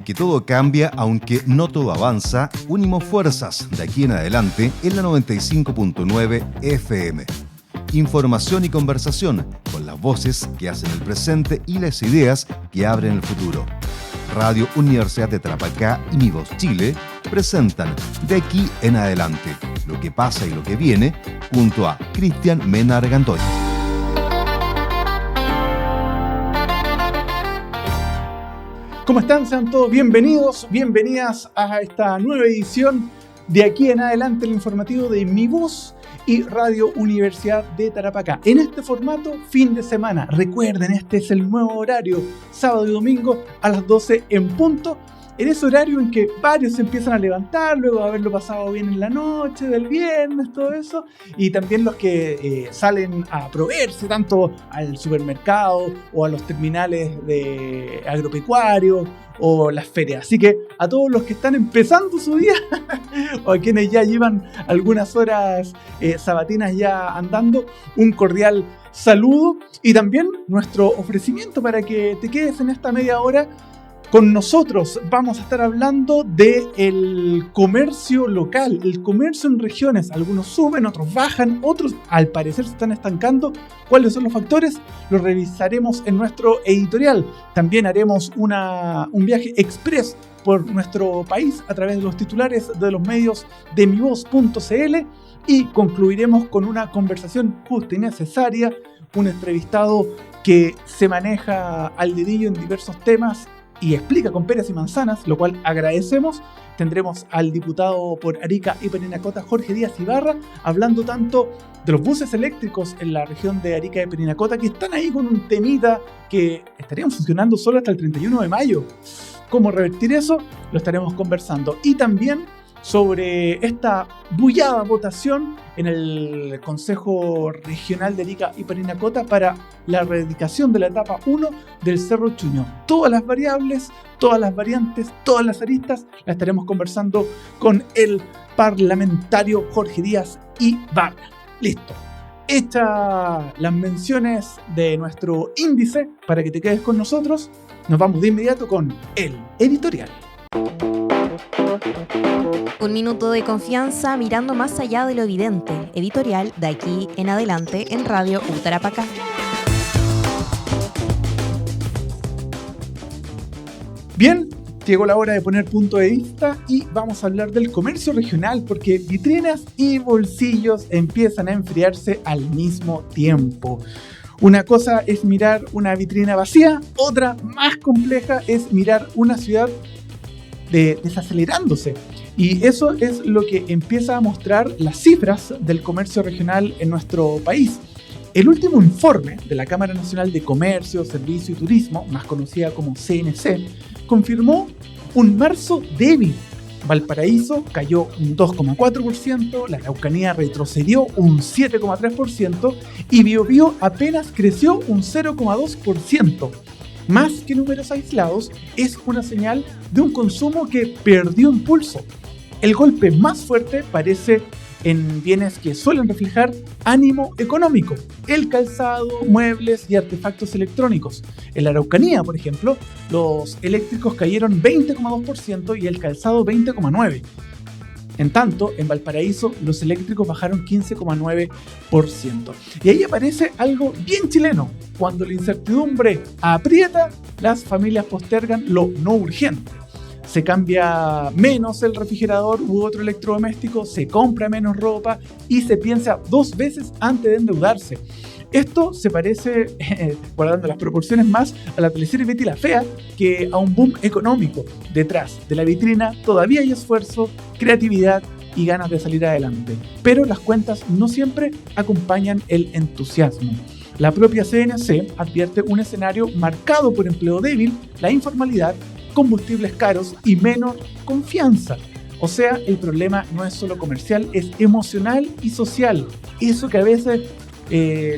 que todo cambia, aunque no todo avanza, unimos fuerzas de aquí en adelante en la 95.9 FM. Información y conversación con las voces que hacen el presente y las ideas que abren el futuro. Radio Universidad de Tarapacá y Mi Voz Chile presentan De aquí en adelante, lo que pasa y lo que viene, junto a Cristian Mena Argandoy. ¿Cómo están? Sean todos bienvenidos, bienvenidas a esta nueva edición de aquí en adelante, el informativo de Mi Voz y Radio Universidad de Tarapacá. En este formato, fin de semana. Recuerden, este es el nuevo horario, sábado y domingo a las 12 en punto. En ese horario en que varios se empiezan a levantar, luego de haberlo pasado bien en la noche, del viernes, todo eso. Y también los que salen a proveerse tanto al supermercado o a los terminales de agropecuarios o las ferias. Así que a todos los que están empezando su día o a quienes ya llevan algunas horas sabatinas ya andando, un cordial saludo y también nuestro ofrecimiento para que te quedes en esta media hora con nosotros. Vamos a estar hablando del comercio local, el comercio en regiones. Algunos suben, otros bajan, otros al parecer se están estancando. ¿Cuáles son los factores? Los revisaremos en nuestro editorial. También haremos un viaje express por nuestro país a través de los titulares de los medios de mivoz.cl y concluiremos con una conversación justa y necesaria, un entrevistado que se maneja al dedillo en diversos temas y explica con peras y manzanas, lo cual agradecemos. Tendremos al diputado por Arica y Parinacota, Jorge Díaz Ibarra, hablando tanto de los buses eléctricos en la región de Arica y Parinacota, que están ahí con un temita que estarían funcionando solo hasta el 31 de mayo. ¿Cómo revertir eso? Lo estaremos conversando. Y también sobre esta bullada votación en el Consejo Regional de Arica y Parinacota para la erradicación de la etapa 1 del Cerro Chuño. Todas las variables, todas las variantes, todas las aristas, las estaremos conversando con el parlamentario Jorge Díaz Ibarra. Listo. Hechas las menciones de nuestro índice para que te quedes con nosotros, nos vamos de inmediato con el editorial. Un minuto de confianza mirando más allá de lo evidente. Editorial de aquí en adelante en Radio Tarapacá. Bien, llegó la hora de poner punto de vista y vamos a hablar del comercio regional porque vitrinas y bolsillos empiezan a enfriarse al mismo tiempo. Una cosa es mirar una vitrina vacía, otra más compleja es mirar una ciudad desacelerándose. Y eso es lo que empieza a mostrar las cifras del comercio regional en nuestro país. El último informe de la Cámara Nacional de Comercio, Servicio y Turismo, más conocida como CNC, confirmó un marzo débil. Valparaíso cayó un 2,4%, la Araucanía retrocedió un 7,3% y Biobío apenas creció un 0,2%. Más que números aislados, es una señal de un consumo que perdió impulso. El golpe más fuerte parece en bienes que suelen reflejar ánimo económico: el calzado, muebles y artefactos electrónicos. En la Araucanía, por ejemplo, los eléctricos cayeron 20,2% y el calzado 20,9%. En tanto, en Valparaíso, los eléctricos bajaron 15,9%. Y ahí aparece algo bien chileno. Cuando la incertidumbre aprieta, las familias postergan lo no urgente. Se cambia menos el refrigerador u otro electrodoméstico, se compra menos ropa y se piensa dos veces antes de endeudarse. Esto se parece, guardando las proporciones, más a la teleserie Betty la Fea que a un boom económico. Detrás de la vitrina todavía hay esfuerzo, creatividad y ganas de salir adelante. Pero las cuentas no siempre acompañan el entusiasmo. La propia CNC advierte un escenario marcado por empleo débil, la informalidad, combustibles caros y menos confianza. O sea, el problema no es solo comercial, es emocional y social. Eso que a veces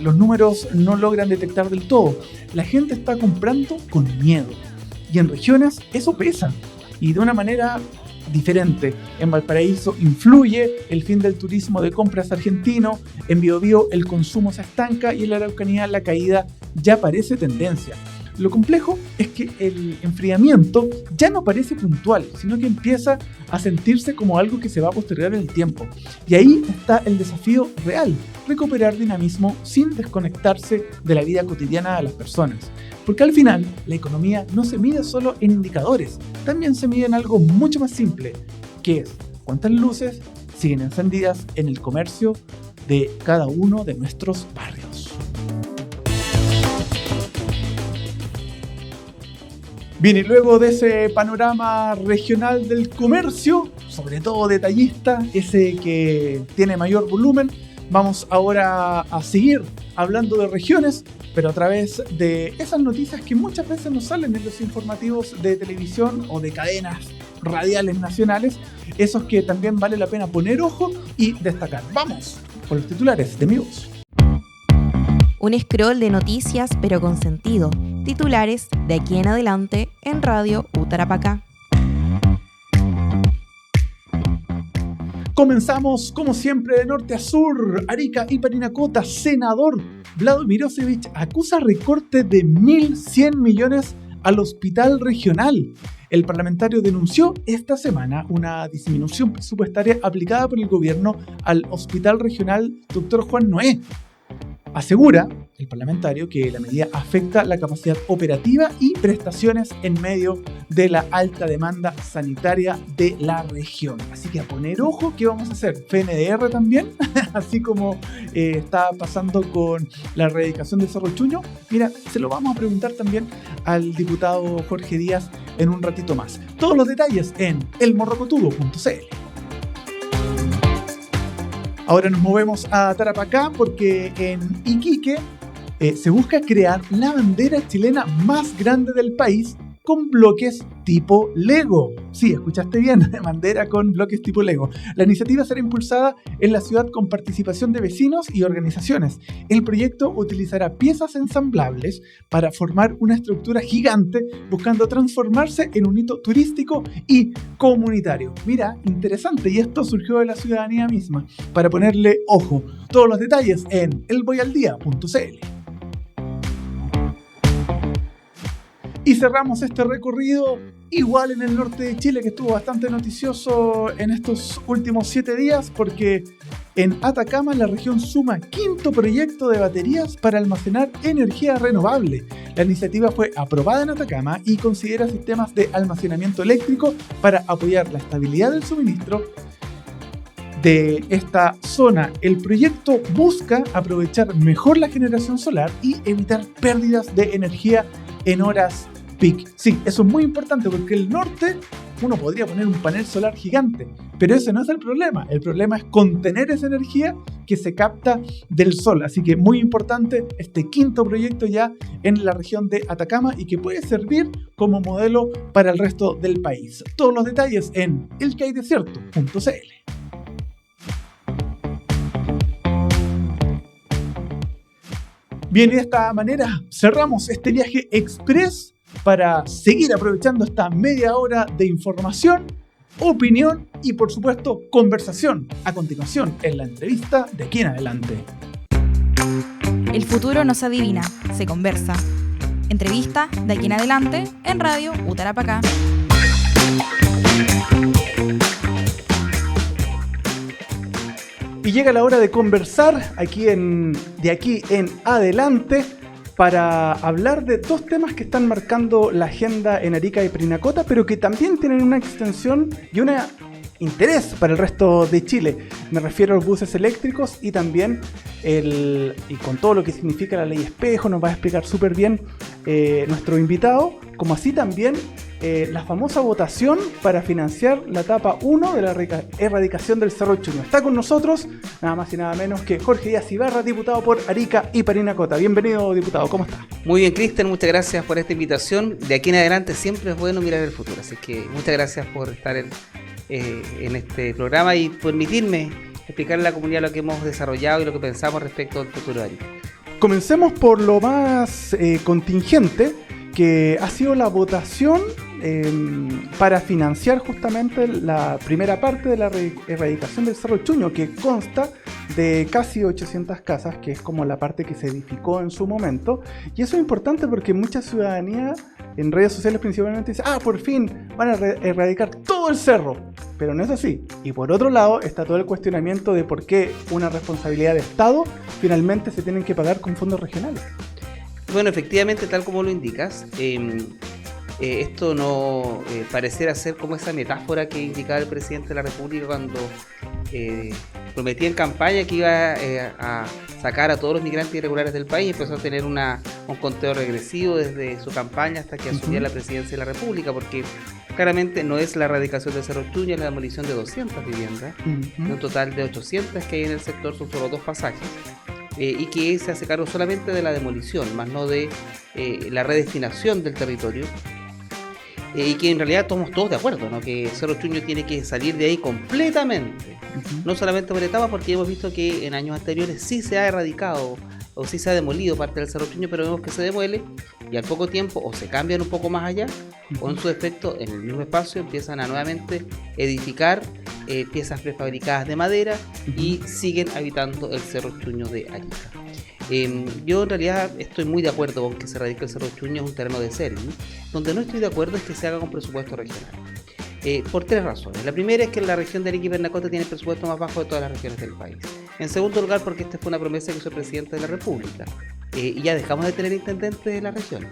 los números no logran detectar del todo. La gente está comprando con miedo. Y en regiones eso pesa. Y de una manera diferente. En Valparaíso influye el fin del turismo de compras argentino, en Biobío el consumo se estanca y en la Araucanía la caída ya parece tendencia. Lo complejo es que el enfriamiento ya no parece puntual, sino que empieza a sentirse como algo que se va a postergar en el tiempo. Y ahí está el desafío real, recuperar dinamismo sin desconectarse de la vida cotidiana de las personas. Porque al final, la economía no se mide solo en indicadores, también se mide en algo mucho más simple, que es cuántas luces siguen encendidas en el comercio de cada uno de nuestros barrios. Bien, y luego de ese panorama regional del comercio, sobre todo detallista, ese que tiene mayor volumen, vamos ahora a seguir hablando de regiones, pero a través de esas noticias que muchas veces nos salen en los informativos de televisión o de cadenas radiales nacionales, esos que también vale la pena poner ojo y destacar. Vamos con los titulares de Mi Voz. Un scroll de noticias pero con sentido. Titulares de aquí en adelante en Radio Utarapacá. Comenzamos, como siempre, de norte a sur. Arica y Parinacota. Senador Vlado Mirosevic acusa recorte de 1.100 millones al hospital regional. El parlamentario denunció esta semana una disminución presupuestaria aplicada por el gobierno al hospital regional Dr. Juan Noé. Asegura el parlamentario que la medida afecta la capacidad operativa y prestaciones en medio de la alta demanda sanitaria de la región. Así que a poner ojo, ¿qué vamos a hacer? ¿FNDR también? Así como está pasando con la erradicación del Cerro Chuño. Mira, se lo vamos a preguntar también al diputado Jorge Díaz en un ratito más. Todos los detalles en elmorrocotudo.cl. Ahora nos movemos a Tarapacá porque en Iquique se busca crear la bandera chilena más grande del país con bloques tipo Lego. Sí, escuchaste bien, bandera con bloques tipo Lego. La iniciativa será impulsada en la ciudad con participación de vecinos y organizaciones. El proyecto utilizará piezas ensamblables para formar una estructura gigante, buscando transformarse en un hito turístico y comunitario. Mira, interesante, y esto surgió de la ciudadanía misma. Para ponerle ojo, todos los detalles en elvoyaldía.cl. Y cerramos este recorrido igual en el norte de Chile, que estuvo bastante noticioso en estos últimos 7 días, porque en Atacama la región suma 5º proyecto de baterías para almacenar energía renovable. La iniciativa fue aprobada en Atacama y considera sistemas de almacenamiento eléctrico para apoyar la estabilidad del suministro de esta zona. El proyecto busca aprovechar mejor la generación solar y evitar pérdidas de energía en horas peak. Sí, eso es muy importante porque el norte uno podría poner un panel solar gigante, pero ese no es el problema. El problema es contener esa energía que se capta del sol. Así que muy importante este 5º proyecto ya en la región de Atacama y que puede servir como modelo para el resto del país. Todos los detalles en elquehaydesierto.cl. Bien, y de esta manera cerramos este viaje express para seguir aprovechando esta media hora de información, opinión y, por supuesto, conversación. A continuación, en la entrevista de aquí en adelante. El futuro no se adivina, se conversa. Entrevista de aquí en adelante en Radio Utarapacá. Y llega la hora de conversar de aquí en adelante para hablar de 2 temas que están marcando la agenda en Arica y Parinacota, pero que también tienen una extensión y un interés para el resto de Chile. Me refiero a los buses eléctricos y también y con todo lo que significa la ley espejo, nos va a explicar súper bien nuestro invitado, como así también la famosa votación para financiar la etapa 1 de la erradicación del Cerro Chuño. Está con nosotros nada más y nada menos que Jorge Díaz Ibarra, diputado por Arica y Parinacota. Bienvenido, diputado, ¿cómo está? Muy bien, Cristian, muchas gracias por esta invitación. De aquí en adelante siempre es bueno mirar el futuro, así que muchas gracias por estar en este programa y permitirme explicarle a la comunidad lo que hemos desarrollado y lo que pensamos respecto al futuro de Arica. Comencemos por lo más contingente, que ha sido la votación para financiar justamente la primera parte de la erradicación del Cerro Chuño, que consta de casi 800 casas, que es como la parte que se edificó en su momento. Y eso es importante porque mucha ciudadanía en redes sociales principalmente dice: por fin van a erradicar todo el cerro. Pero no es así. Y por otro lado está todo el cuestionamiento de por qué una responsabilidad de Estado finalmente se tienen que pagar con fondos regionales. Bueno, efectivamente, tal como lo indicas, esto no pareciera ser como esa metáfora que indicaba el presidente de la República cuando prometía en campaña que iba a sacar a todos los migrantes irregulares del país. Empezó a tener un conteo regresivo desde su campaña hasta que asumía la presidencia de la República, porque claramente no es la erradicación del Cerro Chuño, es la demolición de 200 viviendas, de un total de 800 que hay en el sector, son solo 2 pasajes. Y que se hace cargo solamente de la demolición, más no de la redestinación del territorio, y que en realidad estamos todos de acuerdo, ¿no? Que Cerro Chuño tiene que salir de ahí completamente, no solamente por etapas, porque hemos visto que en años anteriores sí se ha erradicado o sí se ha demolido parte del Cerro Chuño, pero vemos que se demuele y al poco tiempo o se cambian un poco más allá o en su defecto en el mismo espacio empiezan a nuevamente edificar piezas prefabricadas de madera y siguen habitando el Cerro Chuño de Arica. Yo en realidad estoy muy de acuerdo con que se erradique el Cerro Chuño, es un terreno de serie. Donde no estoy de acuerdo es que se haga con presupuesto regional. Por 3 razones. La primera es que la región de Arica y Pernacota tiene el presupuesto más bajo de todas las regiones del país. En segundo lugar, porque esta fue una promesa que hizo el presidente de la República. Y ya dejamos de tener intendentes de la región,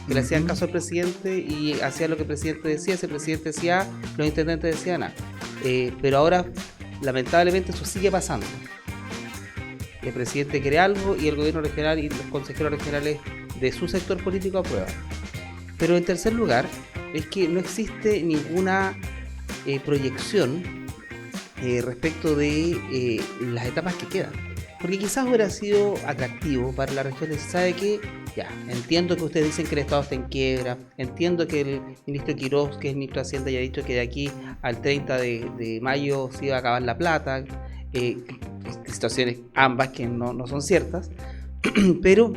que le hacían caso al presidente y hacían lo que el presidente decía. Si el presidente decía A, los intendentes decían A. Pero ahora, lamentablemente, eso sigue pasando. El presidente quiere algo y el gobierno regional y los consejeros regionales de su sector político aprueban. Pero en tercer lugar, es que no existe ninguna proyección respecto de las etapas que quedan. Porque quizás hubiera sido atractivo para la región de sabe que ya, entiendo que ustedes dicen que el Estado está en quiebra, entiendo que el ministro Quiroz, que es el ministro de Hacienda, ya ha dicho que de aquí al 30 de mayo se iba a acabar la plata, situaciones ambas que no son ciertas, pero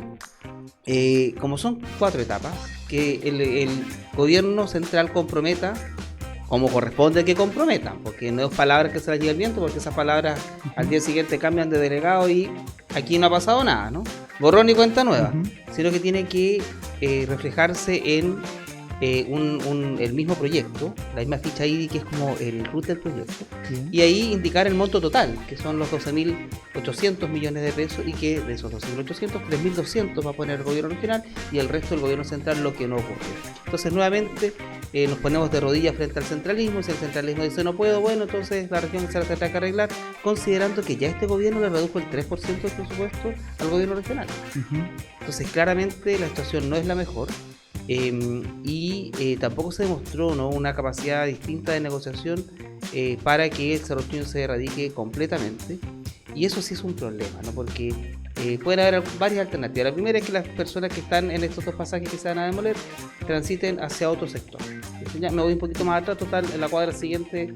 como son 4 etapas, que el gobierno central comprometa como corresponde que comprometan, porque no es palabras que se las lleve el viento, porque esas palabras al día siguiente cambian de delegado y aquí no ha pasado nada, ¿no? Borrón y cuenta nueva, sino que tiene que reflejarse en el mismo proyecto, la misma ficha IDI que es como el root del proyecto, y ahí indicar el monto total, que son los 12.800 millones de pesos, y que de esos 12.800, 3.200 va a poner el gobierno regional y el resto del gobierno central, lo que no ocurre. Entonces nuevamente nos ponemos de rodillas frente al centralismo. Si el centralismo dice no puedo, bueno, entonces la región se la tendrá que arreglar, considerando que ya este gobierno le redujo el 3% del presupuesto al gobierno regional. Entonces claramente la situación no es la mejor. Tampoco se demostró, ¿no?, una capacidad distinta de negociación para que el Cerro Chuño se erradique completamente, y eso sí es un problema, ¿no? Porque pueden haber varias alternativas. La primera es que las personas que están en estos 2 pasajes que se van a demoler transiten hacia otro sector. Ya me voy un poquito más atrás, total, en la cuadra siguiente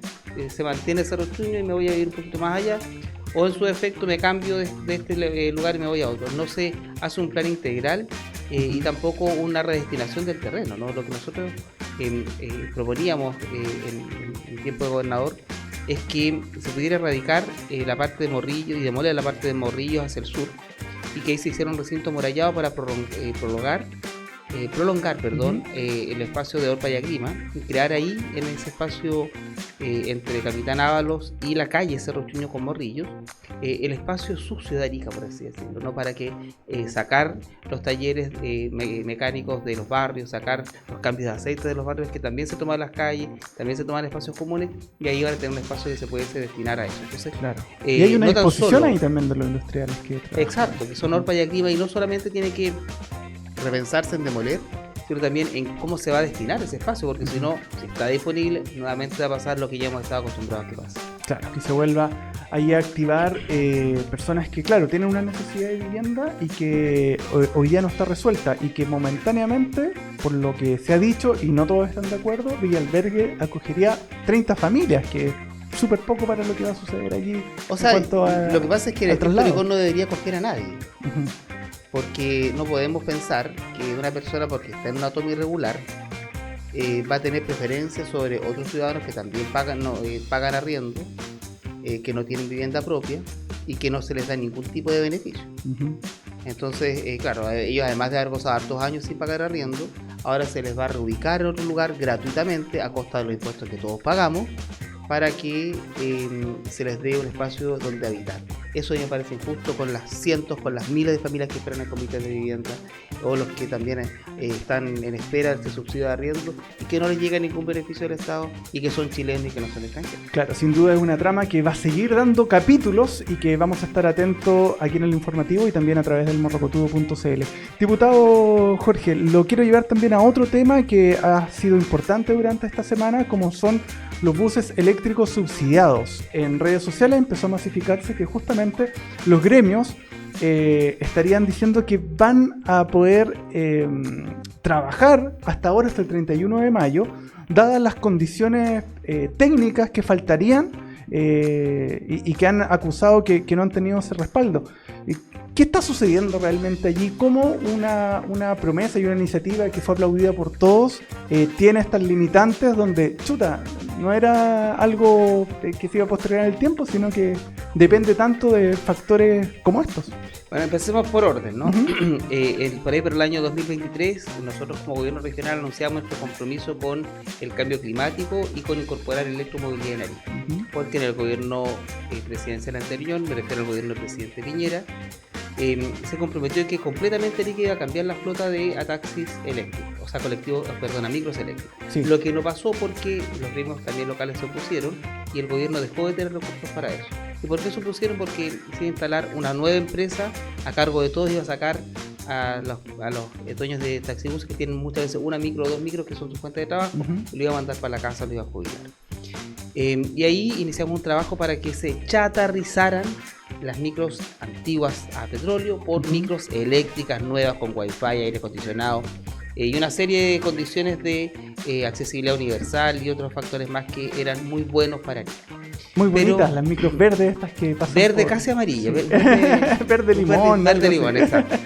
se mantiene el Cerro Chuño y me voy a ir un poquito más allá, o en su defecto me cambio de este lugar y me voy a otro. No se hace un plan integral y tampoco una redestinación del terreno, ¿no? Lo que nosotros proponíamos en tiempo de gobernador es que se pudiera erradicar la parte de Morrillo y demoler la parte de Morrillo hacia el sur, y que ahí se hiciera un recinto amurallado para prolongar el espacio de Orpa y Agrima, y crear ahí, en ese espacio entre Capitán Ábalos y la calle Cerro Chuño con Morrillos, el espacio sucio de Arica, por así decirlo, ¿no? Para que sacar los talleres mecánicos de los barrios, sacar los cambios de aceite de los barrios, que también se toman las calles, también se toman espacios comunes, y ahí van a tener un espacio que se puede destinar a eso. Entonces, claro. Y hay una disposición ahí también de los industriales que trabajan. Exacto, que son Orpa y Agrima, y no solamente tiene que repensarse en demoler, pero también en cómo se va a destinar ese espacio, porque si no, si está disponible, nuevamente va a pasar lo que ya hemos estado acostumbrados a que pase. Claro, que se vuelva ahí a activar personas que, claro, tienen una necesidad de vivienda y que hoy día no está resuelta, y que momentáneamente, por lo que se ha dicho, y no todos están de acuerdo, Villalbergue acogería 30 familias, que es súper poco para lo que va a suceder allí. O sea, lo que pasa es que el Estado no debería acoger a nadie. Porque no podemos pensar que una persona, porque está en una toma irregular, va a tener preferencia sobre otros ciudadanos que también pagan arriendo, que no tienen vivienda propia y que no se les da ningún tipo de beneficio. Entonces, claro, ellos además de haber gozado hartos años sin pagar arriendo, ahora se les va a reubicar en otro lugar gratuitamente a costa de los impuestos que todos pagamos, para que se les dé un espacio donde habitar. Eso me parece injusto con las cientos, con las miles de familias que esperan el comité de vivienda, o los que también están en espera de este subsidio de arriendo y que no les llega ningún beneficio del Estado y que son chilenos y que no son extranjeros. Claro, sin duda es una trama que va a seguir dando capítulos y que vamos a estar atentos aquí en el informativo y también a través del morrocotudo.cl. Diputado Jorge, lo quiero llevar también a otro tema que ha sido importante durante esta semana, como son los buses eléctricos subsidiados. En redes sociales empezó a masificarse que justamente los gremios estarían diciendo que van a poder trabajar hasta ahora, hasta el 31 de mayo, dadas las condiciones técnicas que faltarían y que han acusado que no han tenido ese respaldo. ¿Qué está sucediendo realmente allí? ¿Cómo una promesa y una iniciativa que fue aplaudida por todos tiene estas limitantes donde, no era algo que se iba a postergar en el tiempo, sino que depende tanto de factores como estos? Bueno, empecemos por orden, ¿no? Por ahí por el año 2023, nosotros como gobierno regional anunciamos nuestro compromiso con el cambio climático y con incorporar electromovilidad en Arica. Porque en el gobierno presidencial anterior, me refiero al gobierno del presidente Piñera, se comprometió que completamente Arica iba a cambiar la flota de taxis eléctricos, o sea, a micros eléctricos. Sí. Lo que no pasó porque los gremios también locales se opusieron y el gobierno dejó de tener recursos para eso. ¿Y por qué se opusieron? Porque se iba a instalar una nueva empresa a cargo de todos, iba a sacar a los dueños de taxibuses que tienen muchas veces una micro o dos micros que son sus fuentes de trabajo, y lo iba a mandar para la casa, lo iba a jubilar. Y ahí iniciamos un trabajo para que se chatarrizaran las micros antiguas a petróleo por micros eléctricas nuevas con wifi, aire acondicionado y una serie de condiciones de accesibilidad universal y otros factores más que eran muy buenos para ellos. Muy bonitas las micros verdes estas que pasan. Verde casi amarilla. Verde limón. Verde limón, exacto.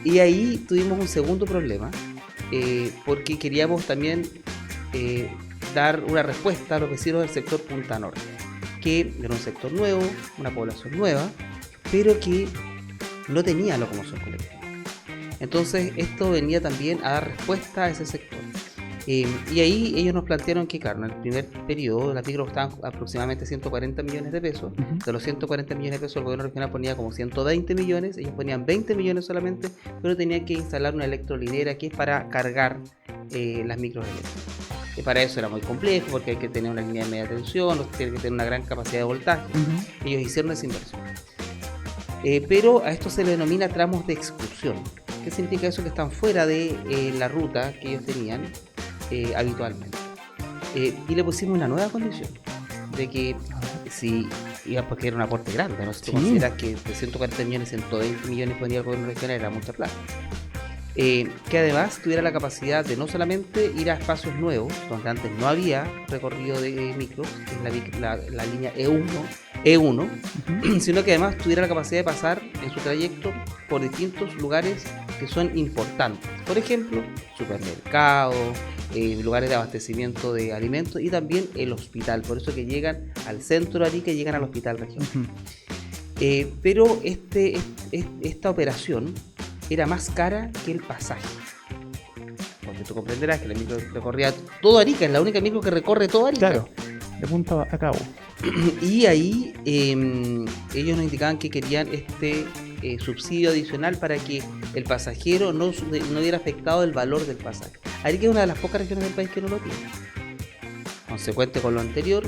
Y ahí tuvimos un segundo problema, porque queríamos también dar una respuesta a los vecinos del sector Punta Norte, que era un sector nuevo, una población nueva, pero que no tenía locomoción colectiva. Entonces esto venía también a dar respuesta a ese sector. Y ahí ellos nos plantearon que, claro, en el primer periodo las micros costaban aproximadamente 140 millones de pesos. De los 140 millones de pesos el gobierno regional ponía como 120 millones, ellos ponían 20 millones solamente, pero tenían que instalar una electrolinera que es para cargar las micros eléctricas. Para eso era muy complejo porque hay que tener una línea de media tensión, tiene que tener una gran capacidad de voltaje. Ellos hicieron esa inversión. Pero a esto se le denomina tramos de excursión. ¿Qué significa eso? Que están fuera de la ruta que ellos tenían habitualmente. Y le pusimos una nueva condición de que si porque era un aporte grande, ¿no? Si tú consideras que de 140 millones, 120 millones ponía el gobierno regional, era mucha plata. Que además tuviera la capacidad de no solamente ir a espacios nuevos, donde antes no había recorrido de micros, que es la línea E1, sino que además tuviera la capacidad de pasar en su trayecto por distintos lugares que son importantes. Por ejemplo, supermercados, lugares de abastecimiento de alimentos y también el hospital. Por eso que llegan al centro de Arica y llegan al hospital regional. Pero esta operación era más cara que el pasaje. Porque tú comprenderás que la micro recorría todo Arica, es la única micro que recorre todo Arica. Claro, de punta a cabo. Y ahí ellos nos indicaban que querían este subsidio adicional para que el pasajero no hubiera afectado el valor del pasaje. Arica es una de las pocas regiones del país que no lo tiene. Consecuente con lo anterior,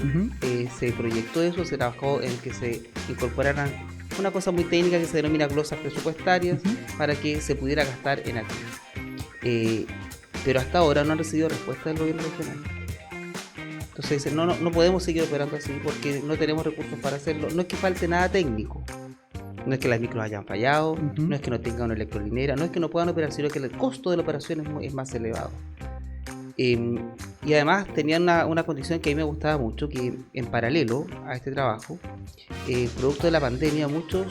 se proyectó eso, se trabajó en que se incorporaran una cosa muy técnica que se denomina glosas presupuestarias para que se pudiera gastar en aquello. Pero hasta ahora no han recibido respuesta del gobierno regional. Entonces dicen, no podemos seguir operando así porque no tenemos recursos para hacerlo. No es que falte nada técnico, no es que las micros hayan fallado, no es que no tengan una electrolinera, no es que no puedan operar, sino que el costo de la operación es más elevado. Y además tenían una condición que a mí me gustaba mucho, que en paralelo a este trabajo, producto de la pandemia, muchos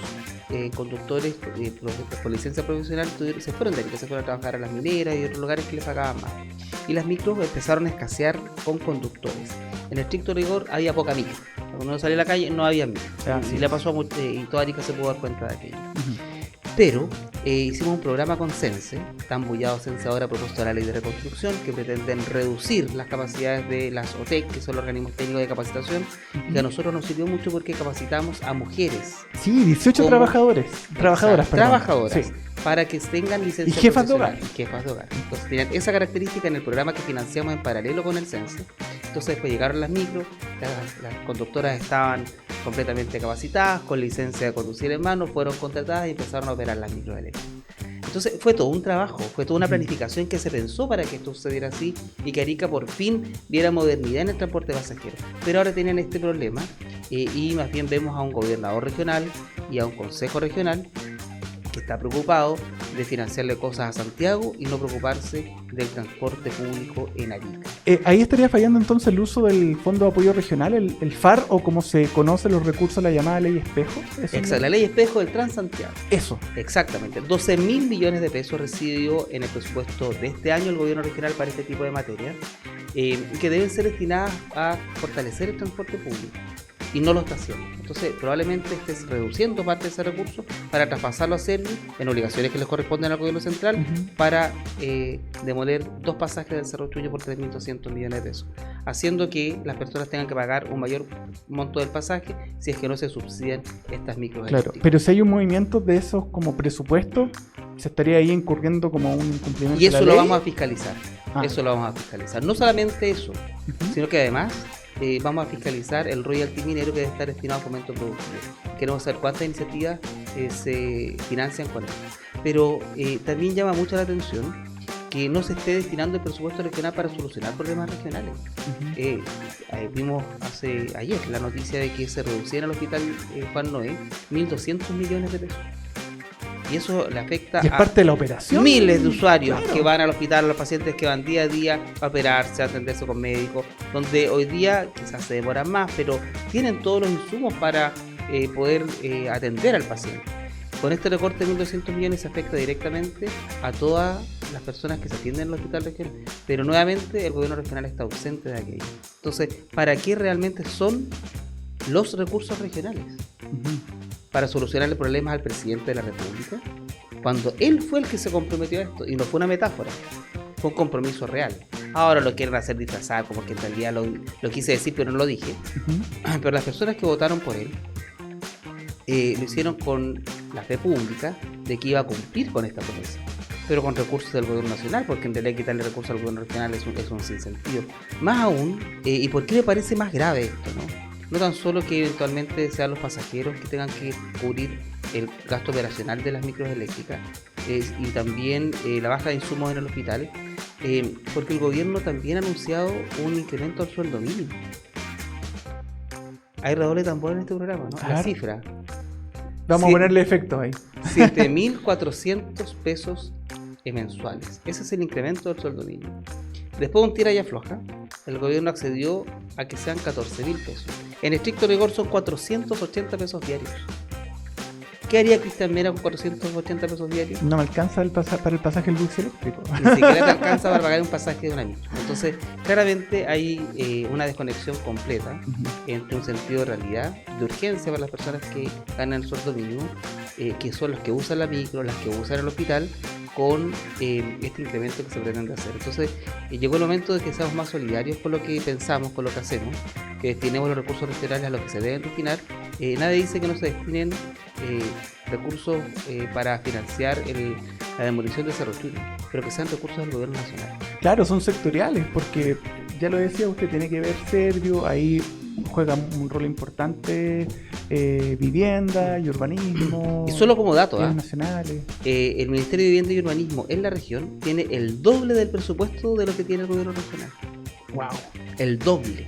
conductores por licencia profesional se fueron de Arica, se fueron a trabajar a las mineras y otros lugares que les pagaban más. y las micros empezaron a escasear con conductores. En estricto rigor había poca micro. Cuando uno salía a la calle no había micro. Y le pasó y toda Arica se pudo dar cuenta de aquello. Pero hicimos un programa con Sense, tan bullado Sense ahora a propósito de la ley de reconstrucción, que pretenden reducir las capacidades de las OTEC, que son los organismos técnicos de capacitación, que a nosotros nos sirvió mucho porque capacitamos a mujeres. Sí, 18 trabajadoras, sí, sí, para que tengan licencia. Y jefas de hogar. Entonces tenían esa característica en el programa que financiamos en paralelo con el Sense. Entonces después llegaron las micros, las conductoras estaban completamente capacitadas, con licencia de conducir en mano, fueron contratadas y empezaron a operar las micros eléctricas. Entonces fue todo un trabajo, fue toda una planificación que se pensó para que esto sucediera así y que Arica por fin viera modernidad en el transporte pasajero. Pero ahora tienen este problema y más bien vemos a un gobernador regional y a un consejo regional que está preocupado de financiarle cosas a Santiago y no preocuparse del transporte público en Arica. Ahí estaría fallando entonces el uso del Fondo de Apoyo Regional, el FAR, o como se conoce los recursos, la llamada Ley Espejo. Exacto, la Ley Espejo del Transantiago. Eso. Exactamente. 12.000 millones de pesos recibió en el presupuesto de este año el gobierno regional para este tipo de materias, que deben ser destinadas a fortalecer el transporte público. Y no lo está haciendo. Entonces probablemente estés reduciendo parte de ese recurso para traspasarlo a Servi en obligaciones que les corresponden al gobierno central, para demoler 2 pasajes del Cerro Chuño por 3.200 millones de pesos, haciendo que las personas tengan que pagar un mayor monto del pasaje si es que no se subsidian estas micros. Claro, pero si hay un movimiento de esos como presupuesto, se estaría ahí incurriendo como un incumplimiento. Y eso de la lo ley. Vamos a fiscalizar. Eso lo vamos a fiscalizar. No solamente eso, sino que además vamos a fiscalizar el royalty minero que debe estar destinado a fomento productivo. Queremos saber cuántas iniciativas se financian con esto. Pero también llama mucho la atención que no se esté destinando el presupuesto regional para solucionar problemas regionales. Vimos ayer la noticia de que se reduciera el hospital Juan Noé 1.200 millones de pesos. Y eso le afecta y es parte de la operación. Miles de usuarios que van al hospital, a los pacientes que van día a día a operarse, a atenderse con médicos, donde hoy día quizás se demoran más, pero tienen todos los insumos para poder atender al paciente. Con este recorte de 1.200 millones se afecta directamente a todas las personas que se atienden en el hospital regional, pero nuevamente el gobierno regional está ausente de aquello. Entonces, ¿para qué realmente son los recursos regionales? Para solucionarle problemas al presidente de la República, cuando él fue el que se comprometió a esto, y no fue una metáfora, fue un compromiso real. Ahora lo quieren hacer disfrazar, como que en realidad lo quise decir pero no lo dije. Pero las personas que votaron por él lo hicieron con la fe pública de que iba a cumplir con esta promesa, pero con recursos del gobierno nacional, porque en realidad quitarle recursos al gobierno regional es un sinsentido. Más aún, ¿y por qué me parece más grave esto, no? No tan solo que eventualmente sean los pasajeros que tengan que cubrir el gasto operacional de las micros eléctricas, y también la baja de insumos en el hospital, porque el gobierno también ha anunciado un incremento al sueldo mínimo. Hay redoble de tambor en este programa, ¿no? Claro. La cifra. Vamos a ponerle efectos ahí. 7.400 pesos mensuales. Ese es el incremento del sueldo mínimo. Después de un tira y afloja, el gobierno accedió a que sean 14.000 pesos. En estricto rigor son 480 pesos diarios. ¿Qué haría Cristian Mera con 480 pesos diarios? No me alcanza para el pasaje del bus eléctrico. Ni siquiera te alcanza para pagar un pasaje de una micro. Entonces, claramente hay una desconexión completa entre un sentido de realidad, de urgencia para las personas que ganan el sueldo mínimo, que son los que usan la micro, las que usan el hospital, con este incremento que se pretende hacer. Entonces llegó el momento de que seamos más solidarios con lo que pensamos, con lo que hacemos, que destinemos los recursos regionales a lo que se deben destinar. Nadie dice que no se destinen recursos para financiar la demolición de Cerro Chuño, pero que sean recursos del gobierno nacional. Claro, son sectoriales, porque ya lo decía usted, tiene que ver Servio, ahí juega un rol importante vivienda y urbanismo. Y solo como dato, nacionales. El Ministerio de Vivienda y Urbanismo en la región tiene el doble del presupuesto de lo que tiene el gobierno regional. Wow. El doble.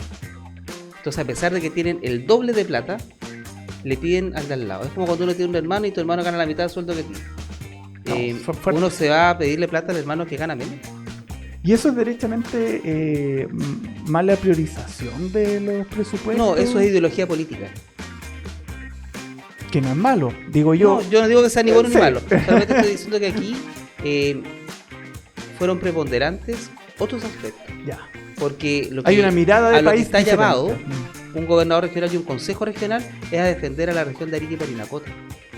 Entonces, a pesar de que tienen el doble de plata, le piden al de al lado. Es como cuando uno tiene un hermano y tu hermano gana la mitad del sueldo que tiene. Uno se va a pedirle plata al hermano que gana menos. ¿Y eso es derechamente mala priorización de los presupuestos? No, eso es ideología política. Que no es malo, digo yo. No, yo no digo que sea ni bueno ni malo. Solamente estoy diciendo que aquí fueron preponderantes otros aspectos. Ya. Porque lo que, Hay una mirada de a lo que país está diferente. llamado un gobernador regional y un gobernador regional y un consejo regional es a defender a la región de Arica y Parinacota,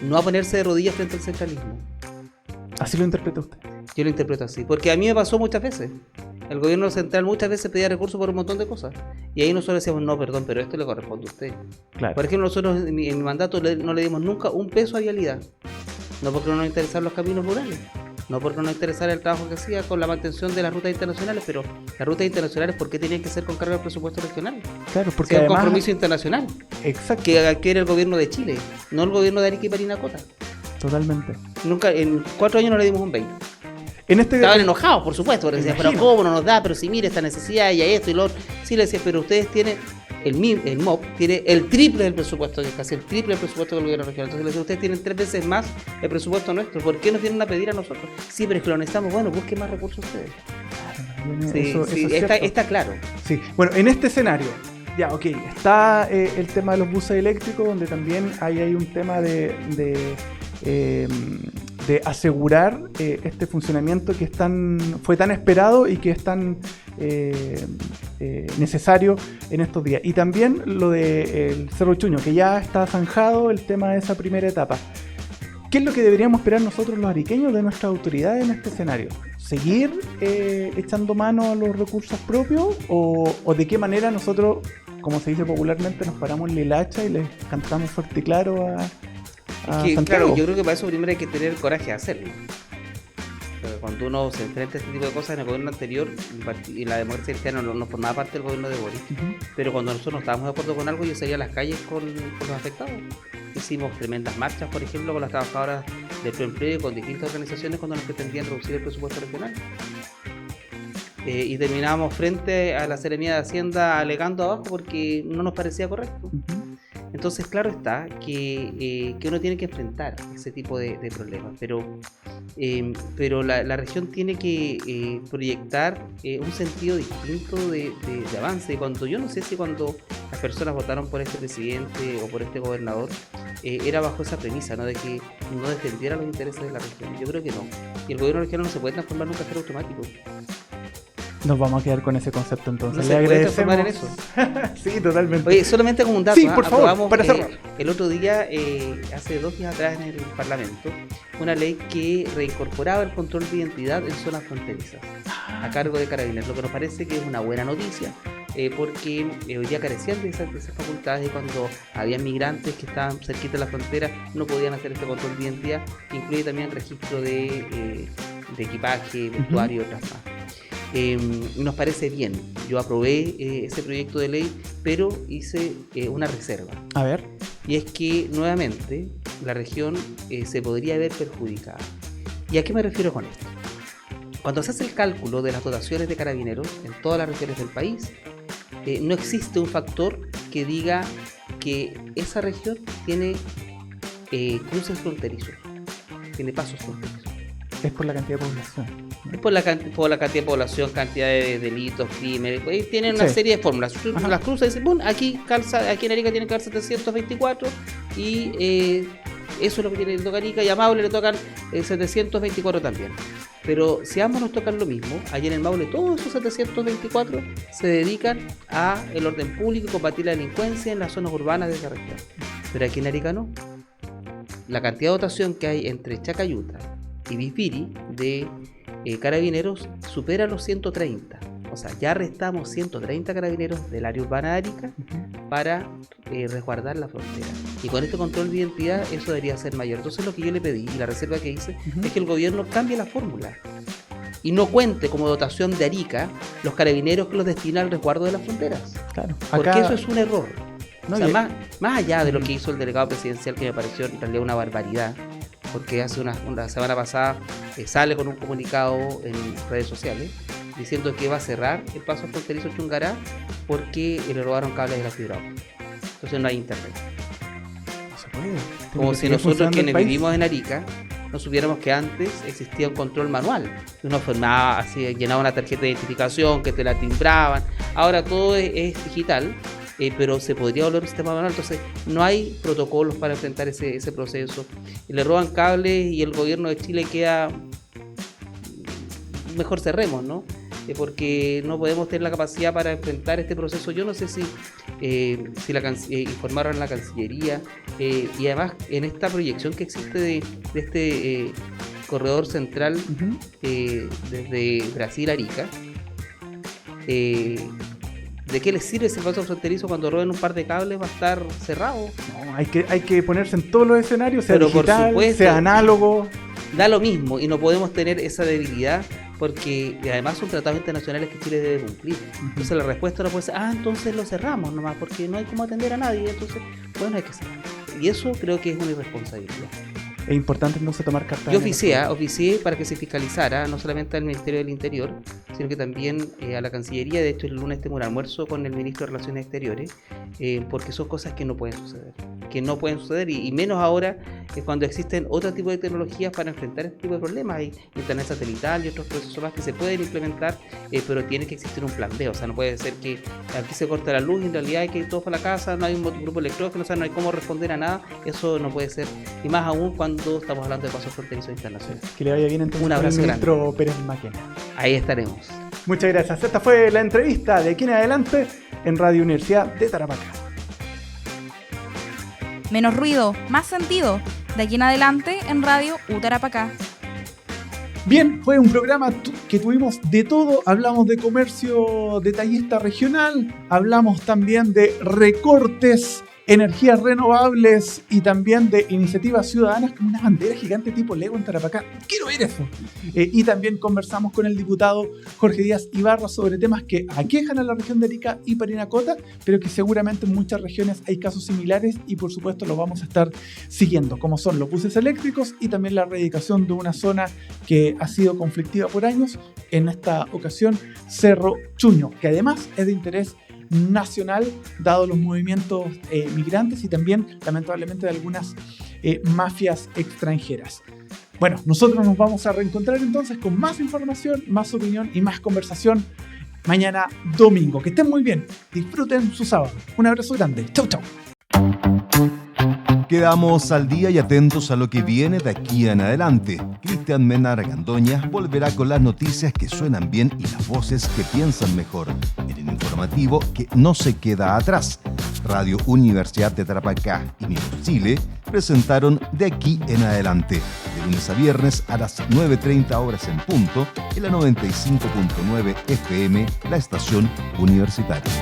no a ponerse de rodillas frente al centralismo. Así lo interpreta usted. Yo lo interpreto así, porque a mí me pasó muchas veces. El gobierno central muchas veces pedía recursos por un montón de cosas. Y ahí nosotros decíamos, no, perdón, pero esto le corresponde a usted. Claro. Por ejemplo, nosotros en mi mandato no le dimos nunca un peso a vialidad. No porque no nos interesaran los caminos rurales, no porque no nos interesara el trabajo que hacía con la mantención de las rutas internacionales, pero las rutas internacionales, ¿por qué tenían que ser con cargo del presupuesto regional? Claro, porque Es un además... compromiso internacional Exacto. que adquiere el gobierno de Chile, no el gobierno de Arica y Parinacota. Totalmente. Nunca, en 4 años no le dimos un 20. En este... Estaban enojados, por supuesto, porque decían, pero Imagino. ¿cómo no nos da? Pero si mire esta necesidad y hay esto y lo otro. Sí, le decía, pero ustedes tienen, el MOP tiene el triple del presupuesto, que es casi el triple del presupuesto del gobierno regional. Entonces le decía, ustedes tienen 3 veces más el presupuesto nuestro, ¿por qué nos vienen a pedir a nosotros? Sí, pero es que lo necesitamos, bueno, busquen más recursos ustedes. Sí, Eso sí, es cierto. está claro. Sí, bueno, en este escenario, ya, ok, está el tema de los buses eléctricos, donde también hay un tema de asegurar este funcionamiento que fue tan esperado y que es tan necesario en estos días. Y también lo del Cerro Chuño, que ya está zanjado el tema de esa primera etapa. ¿Qué es lo que deberíamos esperar nosotros los ariqueños de nuestras autoridades en este escenario? ¿Seguir echando mano a los recursos propios? ¿O de qué manera nosotros, como se dice popularmente, nos paramos en la hacha y les cantamos fuerte y claro a Santiago? Claro, yo creo que para eso primero hay que tener el coraje de hacerlo. Cuando uno se enfrenta a este tipo de cosas, en el gobierno anterior y la democracia cristiana no formaba parte del gobierno de Boris, pero cuando nosotros no estábamos de acuerdo con algo, yo salía a las calles con los afectados. Hicimos tremendas marchas, por ejemplo, con las trabajadoras del preempleo y con distintas organizaciones cuando nos pretendían reducir el presupuesto regional. Y terminábamos frente a la Seremía de Hacienda alegando abajo porque no nos parecía correcto. Entonces, claro está que uno tiene que enfrentar ese tipo de problemas, pero la región tiene que proyectar un sentido distinto de avance. Yo no sé si cuando las personas votaron por este presidente o por este gobernador era bajo esa premisa, ¿no? De que no defendiera los intereses de la región. Yo creo que no. Y el gobierno regional no se puede transformar en un cajero automático. Nos vamos a quedar con ese concepto entonces. No Le se puede agradecemos. transformar en eso. Sí, totalmente. Oye, solamente como un dato, Sí, por favor, aprobamos, para cerrar. el otro día, hace 2 días atrás en el Parlamento, una ley que reincorporaba el control de identidad en zonas fronterizas a cargo de Carabineros, lo que nos parece que es una buena noticia, porque hoy día carecían de esas facultades y cuando había migrantes que estaban cerquita de la frontera no podían hacer este control de identidad, que incluye también el registro de equipaje, vestuario y otras más. Nos parece bien. Yo aprobé ese proyecto de ley, pero hice una reserva. A ver. Y es que, nuevamente, la región se podría ver perjudicada. ¿Y a qué me refiero con esto? Cuando se hace el cálculo de las dotaciones de carabineros en todas las regiones del país, no existe un factor que diga que esa región tiene cruces fronterizos, tiene pasos fronterizos. Es por la cantidad de población. Es por la cantidad de población, cantidad de delitos, crímenes. Tienen una Sí. serie de fórmulas. Ajá. Las cruces dicen, bueno, aquí en Arica tienen que haber 724 y eso es lo que tiene el Arica, y a Maule le tocan 724 también. Pero si a ambos nos tocan lo mismo, allí en el Maule todos esos 724 se dedican a el orden público y combatir la delincuencia en las zonas urbanas de esa región. Pero aquí en Arica no. La cantidad de dotación que hay entre Chacayuta y Bipiri de carabineros supera los 130. O sea, ya restamos 130 carabineros del área urbana de Arica para resguardar la frontera. Y con este control de identidad eso debería ser mayor. Entonces lo que yo le pedí y la reserva que hice es que el gobierno cambie la fórmula y no cuente como dotación de Arica los carabineros que los destina al resguardo de las fronteras. Claro. Porque Acá- eso es un error. No, O sea, y- más allá de lo que hizo el delegado presidencial, que me pareció en realidad una barbaridad, porque hace una semana pasada sale con un comunicado en redes sociales diciendo que va a cerrar el paso fronterizo Chungará porque le robaron cables de la fibra óptica. Entonces no hay internet. No se puede. Tiene Como que si seguir nosotros funcionando el quienes país. vivimos en Arica no supiéramos que antes existía un control manual. Uno formaba, así, llenaba una tarjeta de identificación que te la timbraban. Ahora todo es digital. Pero se podría volver un sistema manual, entonces no hay protocolos para enfrentar ese proceso. Le roban cables y el gobierno de Chile queda, mejor cerremos, ¿no? porque no podemos tener la capacidad para enfrentar este proceso. Yo no sé si informaron a la Cancillería, y además en esta proyección que existe de este corredor central desde Brasil a Arica, ¿de qué les sirve ese paso fronterizo cuando roben un par de cables? Va a estar cerrado. No, hay que ponerse en todos los escenarios, sea pero digital, por supuesto, sea análogo. Da lo mismo y no podemos tener esa debilidad porque además son tratados internacionales que Chile debe cumplir. Entonces la respuesta no puede ser, entonces lo cerramos nomás porque no hay cómo atender a nadie. Entonces, bueno, hay que cerrarlo. Y eso creo que es una irresponsabilidad. Es importante entonces tomar cartas. Yo oficié para que se fiscalizara no solamente al Ministerio del Interior, sino que también a la Cancillería. De hecho, el lunes tengo un almuerzo con el Ministro de Relaciones Exteriores, porque son cosas que no pueden suceder, y menos ahora cuando existen otro tipo de tecnologías para enfrentar este tipo de problemas. Hay internet satelital y otros procesos más que se pueden implementar, pero tiene que existir un plan B. O sea, no puede ser que aquí se corta la luz y en realidad hay que ir todos para la casa, no hay un grupo electrógeno, o sea, no hay cómo responder a nada. Eso no puede ser, y más aún cuando estamos hablando de pasos fronterizos internacionales. Que le vaya bien entonces un abrazo al ministro grande. Pérez Maquena. Ahí estaremos. Muchas gracias. Esta fue la entrevista de aquí en adelante en Radio Universidad de Tarapacá. Menos ruido, más sentido. De aquí en adelante en Radio Tarapacá. Bien, fue un programa que tuvimos de todo. Hablamos de comercio detallista regional, hablamos también de recortes, energías renovables y también de iniciativas ciudadanas como una bandera gigante tipo Lego en Tarapacá. ¡Quiero ver eso! Y también conversamos con el diputado Jorge Díaz Ibarra sobre temas que aquejan a la región de Arica y Parinacota, pero que seguramente en muchas regiones hay casos similares y por supuesto los vamos a estar siguiendo, como son los buses eléctricos y también la erradicación de una zona que ha sido conflictiva por años, en esta ocasión Cerro Chuño, que además es de interés nacional, dado los movimientos migrantes y también, lamentablemente, de algunas mafias extranjeras. Bueno, nosotros nos vamos a reencontrar entonces con más información, más opinión y más conversación mañana domingo. Que estén muy bien, disfruten su sábado. Un abrazo grande. Chau, chau. Quedamos al día y atentos a lo que viene de aquí en adelante. Cristian Mena Argandoña volverá con las noticias que suenan bien y las voces que piensan mejor, en el informativo que no se queda atrás. Radio Universidad de Tarapacá y Minutos Chile presentaron De aquí en adelante, de lunes a viernes a las 9:30 horas en punto, en la 95.9 FM, la estación universitaria.